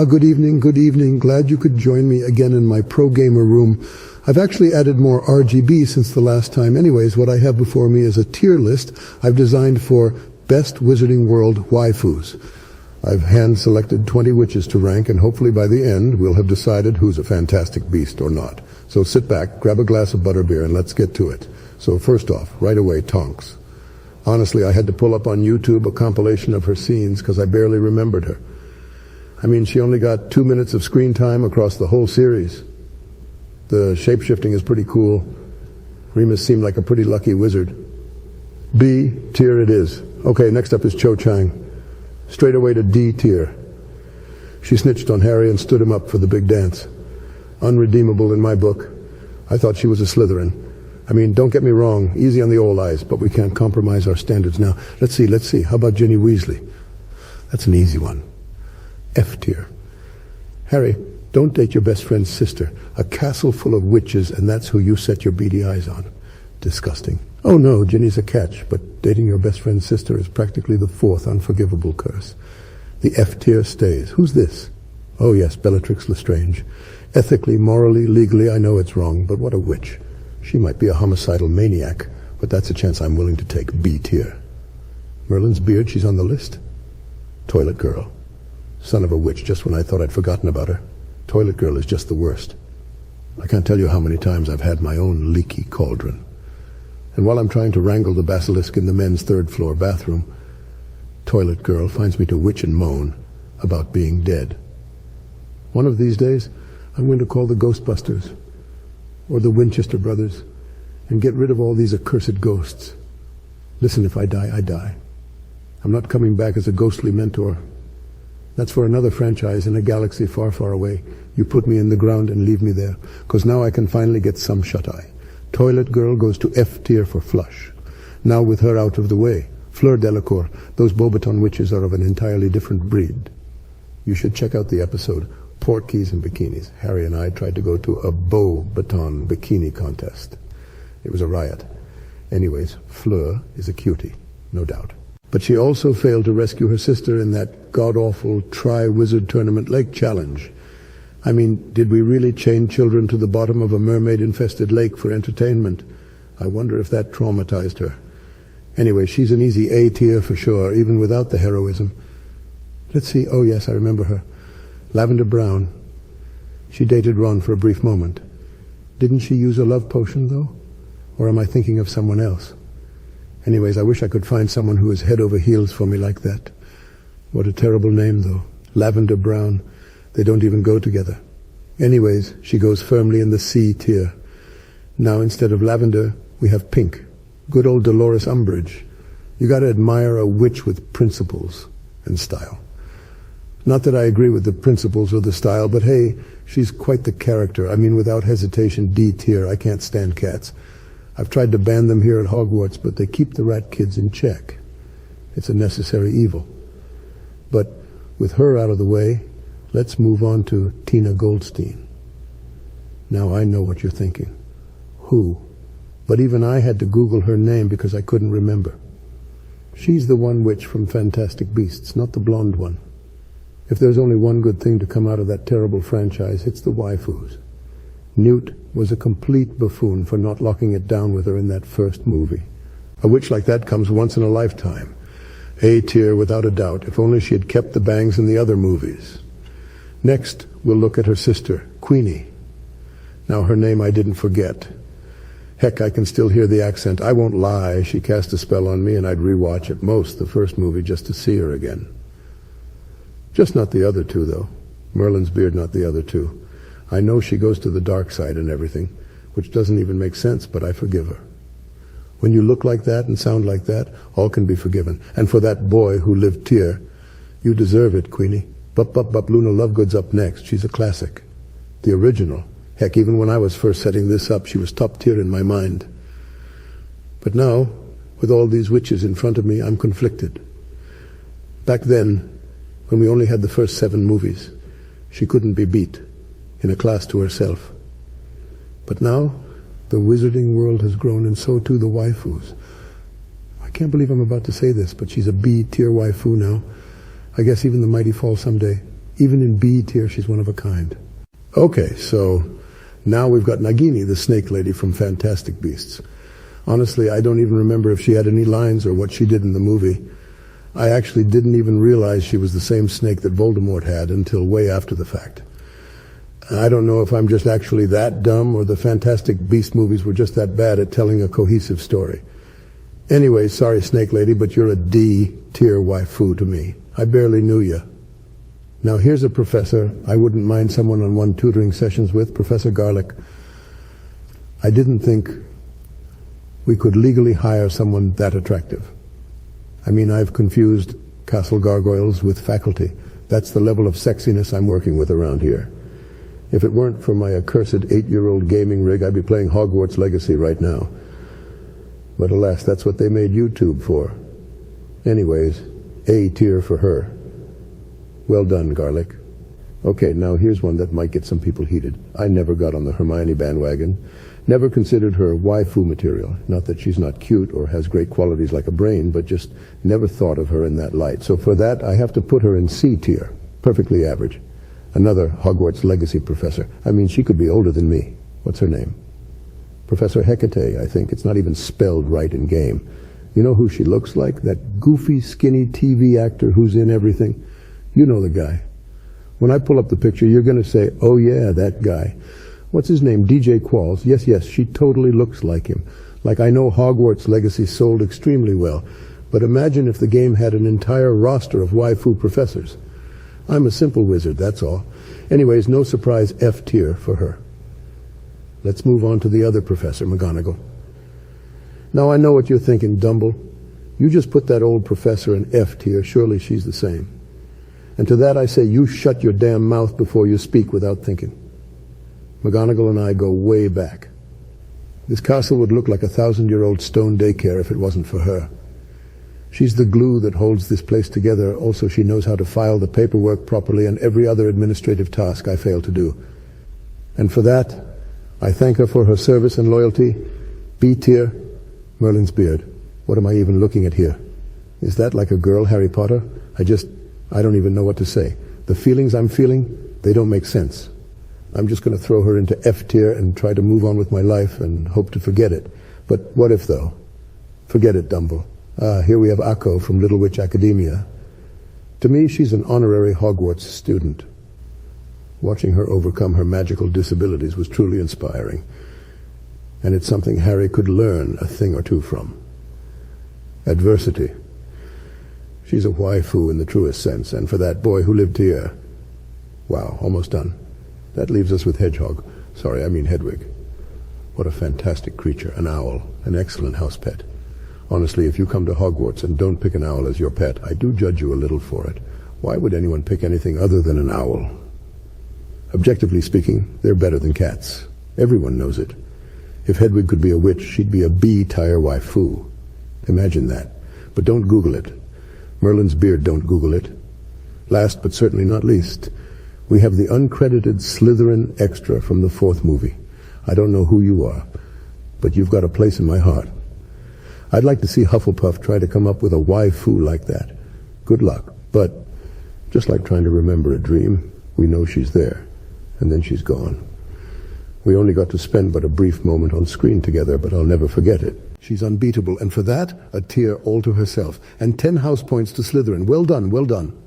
Good evening, good evening. Glad you could join me again in my pro gamer room. I've actually added more RGB since the last time. Anyways, what I have before me is a tier list I've designed for Best Wizarding World waifus. I've hand-selected 20 witches to rank, and hopefully by the end we'll have decided who's a fantastic beast or not. So sit back, grab a glass of butterbeer, and let's get to it. So first off, right away, Tonks. Honestly, I had to pull up on YouTube a compilation of her scenes because I barely remembered her. I mean, she only got 2 minutes of screen time across the whole series. The shape-shifting is pretty cool. Remus seemed like a pretty lucky wizard. B tier it is. Okay, next up is Cho Chang. Straight away to D tier. She snitched on Harry and stood him up for the big dance. Unredeemable in my book. I thought she was a Slytherin. I mean, don't get me wrong, easy on the old eyes, but we can't compromise our standards now. Let's see. How about Ginny Weasley? That's an easy one. F tier. Harry, don't date your best friend's sister. A castle full of witches, and that's who you set your beady eyes on. Disgusting. Oh no, Ginny's a catch, but dating your best friend's sister is practically the fourth unforgivable curse. The F tier stays. Who's this? Oh yes, Bellatrix Lestrange. Ethically, morally, legally, I know it's wrong, but what a witch. She might be a homicidal maniac, but that's a chance I'm willing to take. B tier. Merlin's beard, she's on the list. Toilet Girl. Son of a witch, just when I thought I'd forgotten about her. Toilet Girl is just the worst. I can't tell you how many times I've had my own leaky cauldron. And while I'm trying to wrangle the basilisk in the men's third-floor bathroom, Toilet Girl finds me to witch and moan about being dead. One of these days, I'm going to call the Ghostbusters, or the Winchester brothers, and get rid of all these accursed ghosts. Listen, if I die, I die. I'm not coming back as a ghostly mentor. That's for another franchise in a galaxy far, far away. You put me in the ground and leave me there, because now I can finally get some shut-eye. Toilet Girl goes to F tier for flush. Now with her out of the way, Fleur Delacour, those Beauxbaton witches are of an entirely different breed. You should check out the episode, Portkeys and Bikinis. Harry and I tried to go to a Beauxbaton bikini contest. It was a riot. Anyways, Fleur is a cutie, no doubt. But she also failed to rescue her sister in that god-awful Tri-Wizard Tournament Lake Challenge. I mean, did we really chain children to the bottom of a mermaid-infested lake for entertainment? I wonder if that traumatized her. Anyway, she's an easy A tier for sure, even without the heroism. Let's see. Oh, yes, I remember her. Lavender Brown. She dated Ron for a brief moment. Didn't she use a love potion, though? Or am I thinking of someone else? Anyways, I wish I could find someone who is head over heels for me like that. What a terrible name, though. Lavender Brown. They don't even go together. Anyways, she goes firmly in the C tier. Now, instead of lavender, we have pink. Good old Dolores Umbridge. You gotta admire a witch with principles and style. Not that I agree with the principles or the style, but hey, she's quite the character. I mean, without hesitation, D tier. I can't stand cats. I've tried to ban them here at Hogwarts, but they keep the rat kids in check. It's a necessary evil. But with her out of the way, let's move on to Tina Goldstein. Now I know what you're thinking. Who? But even I had to Google her name because I couldn't remember. She's the one witch from Fantastic Beasts, not the blonde one. If there's only one good thing to come out of that terrible franchise, it's the waifus. Newt was a complete buffoon for not locking it down with her in that first movie. A witch like that comes once in a lifetime. A tier without a doubt, if only she had kept the bangs in the other movies. Next, we'll look at her sister, Queenie. Now, her name I didn't forget. Heck, I can still hear the accent. I won't lie, she cast a spell on me and I'd rewatch at most the first movie just to see her again. Just not the other two, though. Merlin's beard, not the other two. I know she goes to the dark side and everything, which doesn't even make sense, but I forgive her. When you look like that and sound like that, all can be forgiven. And for that boy who lived tier, you deserve it, Queenie. Bup, Luna Lovegood's up next. She's a classic. The original. Heck, even when I was first setting this up, she was top tier in my mind. But now, with all these witches in front of me, I'm conflicted. Back then, when we only had the first 7 movies, she couldn't be beat. In a class to herself. But now, the wizarding world has grown, and so too the waifus. I can't believe I'm about to say this, but she's a B tier waifu now. I guess even the mighty fall someday. Even in B tier, she's one of a kind. Okay, so now we've got Nagini, the snake lady from Fantastic Beasts. Honestly, I don't even remember if she had any lines or what she did in the movie. I actually didn't even realize she was the same snake that Voldemort had until way after the fact. I don't know if I'm just actually that dumb or the Fantastic Beast movies were just that bad at telling a cohesive story. Anyway, sorry, Snake Lady, but you're a D-tier waifu to me. I barely knew you. Now here's a professor I wouldn't mind someone on one tutoring sessions with, Professor Garlic. I didn't think we could legally hire someone that attractive. I mean, I've confused castle gargoyles with faculty. That's the level of sexiness I'm working with around here. If it weren't for my accursed 8-year-old gaming rig, I'd be playing Hogwarts Legacy right now. But alas, that's what they made YouTube for. Anyways, A tier for her. Well done, Garlic. Okay, now here's one that might get some people heated. I never got on the Hermione bandwagon. Never considered her waifu material. Not that she's not cute or has great qualities like a brain, but just never thought of her in that light. So for that, I have to put her in C tier. Perfectly average. Another Hogwarts Legacy professor. I mean, she could be older than me. What's her name? Professor Hecate, I think. It's not even spelled right in game. You know who she looks like? That goofy, skinny TV actor who's in everything. You know the guy. When I pull up the picture, you're going to say, oh yeah, that guy. What's his name? DJ Qualls. Yes, she totally looks like him. Like, I know Hogwarts Legacy sold extremely well, but imagine if the game had an entire roster of waifu professors. I'm a simple wizard, that's all. Anyways, no surprise, F tier for her. Let's move on to the other Professor, McGonagall. Now I know what you're thinking, Dumble. You just put that old professor in F tier, surely she's the same. And to that I say, you shut your damn mouth before you speak without thinking. McGonagall and I go way back. This castle would look like a 1,000-year-old stone daycare if it wasn't for her. She's the glue that holds this place together. Also, she knows how to file the paperwork properly and every other administrative task I fail to do. And for that, I thank her for her service and loyalty. B tier, Merlin's beard. What am I even looking at here? Is that like a girl, Harry Potter? I don't even know what to say. The feelings I'm feeling, they don't make sense. I'm just going to throw her into F tier and try to move on with my life and hope to forget it. But what if, though? Forget it, Dumble. Here we have Akko from Little Witch Academia. To me, she's an honorary Hogwarts student. Watching her overcome her magical disabilities was truly inspiring. And it's something Harry could learn a thing or two from. Adversity. She's a waifu in the truest sense, and for that boy who lived here. Wow, almost done. That leaves us with Hedgehog. Sorry, I mean Hedwig. What a fantastic creature, an owl, an excellent house pet. Honestly, if you come to Hogwarts and don't pick an owl as your pet, I do judge you a little for it. Why would anyone pick anything other than an owl? Objectively speaking, they're better than cats. Everyone knows it. If Hedwig could be a witch, she'd be a B-tier waifu. Imagine that. But don't Google it. Merlin's beard, don't Google it. Last but certainly not least, we have the uncredited Slytherin extra from the 4th movie. I don't know who you are, but you've got a place in my heart. I'd like to see Hufflepuff try to come up with a waifu like that. Good luck. But just like trying to remember a dream, we know she's there, and then she's gone. We only got to spend but a brief moment on screen together, but I'll never forget it. She's unbeatable, and for that, a tier all to herself. And 10 house points to Slytherin. Well done, well done.